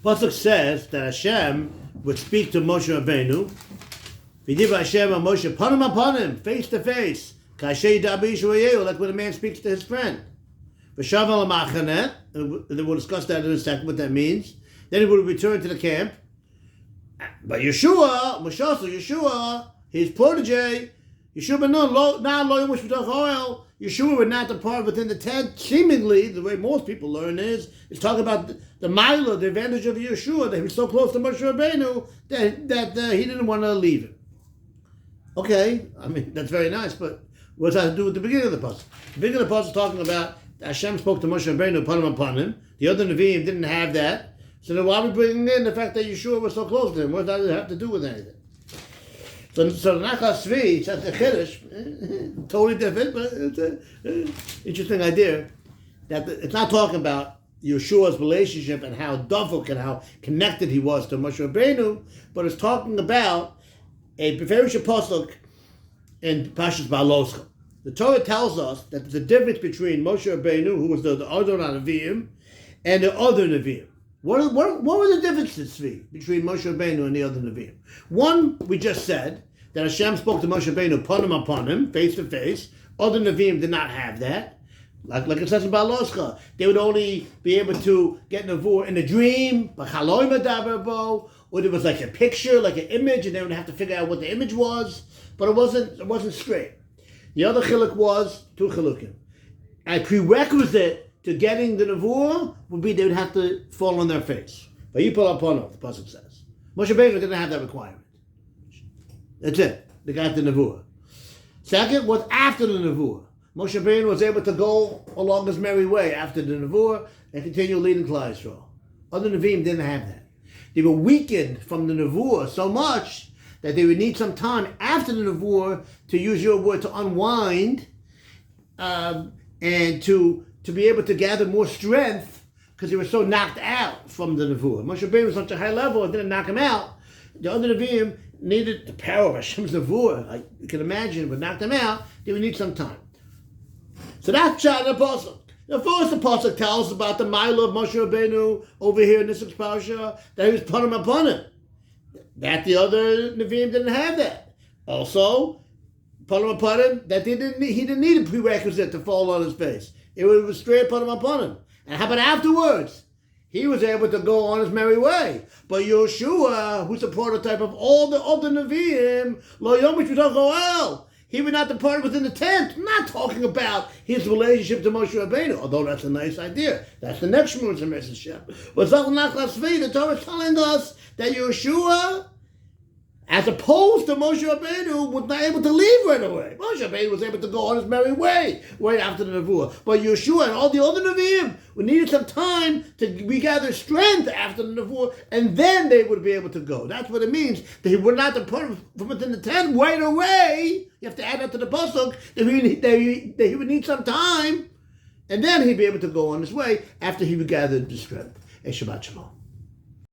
Pasuk says that Hashem would speak to Moshe Rabbeinu. V'diva Hashem and Moshe upon him, face to face. Like when a man speaks to his friend. V'shav al-machaneh, and we'll discuss that in a second, what that means. Then he would return to the camp. But Yeshua, Yeshua, his protege, Yeshua ben Nun, Yeshua would not depart within the tent. Seemingly, the way most people learn is talking about the mila, the advantage of Yeshua, that he was so close to Moshe Rabbeinu that he didn't want to leave him. Okay, I mean, that's very nice, but what does that have to do with the beginning of the pasuk? The beginning of the pasuk is talking about Hashem spoke to Moshe Rabbeinu upon him. The other Nevi'im didn't have that. So then why are we bringing in the fact that Yeshua was so close to him? What does that have to do with anything? So the Nachas Tzvi, it's a Chiddush, totally different, but it's an interesting idea, that it's not talking about Yeshua's relationship and how dafuk and how connected he was to Moshe Rabbeinu, but it's talking about a very pasuk in Parshas Baloscha. The Torah tells us that there's a difference between Moshe Rabbeinu, who was the other Nevi'im, and the other Nevi'im. What were the differences between Moshe Rabbeinu and the other Nevi'im? One, we just said, that Hashem spoke to Moshe Rabbeinu upon him, face to face. Other Nevi'im did not have that. Like it says in Baloscha, they would only be able to get Nevuah in a dream, or there was like a picture, like an image, and they would have to figure out what the image was, but it wasn't straight. The other chiluk was two chilukim. A prerequisite to getting the Nevuah would be they would have to fall on their face. But you pull upon it, the pasuk says. Moshe Rabbeinu didn't have that requirement. That's it. They got the Nevuah. Second was after the Nevuah. Moshe Rabbeinu was able to go along his merry way after the Nevuah and continue leading Klal Yisrael. Other Nevi'im didn't have that. They were weakened from the Nevuah so much that they would need some time after the Nevuah, to use your word, to unwind and to be able to gather more strength, because they were so knocked out from the Nevuah. Moshe Rabbeinu was such a high level, it didn't knock him out. The other Nevi'im needed the power of Hashem's Nevuah. Like you can imagine, would knock them out. They would need some time. So that's shot in the pasuk. The first pasuk tells about the mila of Moshe Rabbeinu over here in this parsha, that he was put upon him. That the other Nevi'im didn't have that. Also, put upon him that he didn't need a prerequisite to fall on his face. It was straight put upon him. And how about afterwards? He was able to go on his merry way. But Yeshua, who's a prototype of all the other Nevi'im, lo yomish v'tochoel, he would not depart within the tent. I'm not talking about his relationship to Moshe Rabbeinu, although that's a nice idea. That's the next Shmur's message. But the Torah is telling us that Yeshua, as opposed to Moshe Rabbeinu, was not able to leave right away. Moshe Rabbeinu was able to go on his merry way right after the Nevuah. But Yeshua and all the other Nevi'im needed some time to regather strength after the Nevuah, and then they would be able to go. That's what it means. That he would not depart from within the tent right away. You have to add that to the pasuk, that he would need some time, and then he'd be able to go on his way after he regathered the strength. Shabbat Shalom.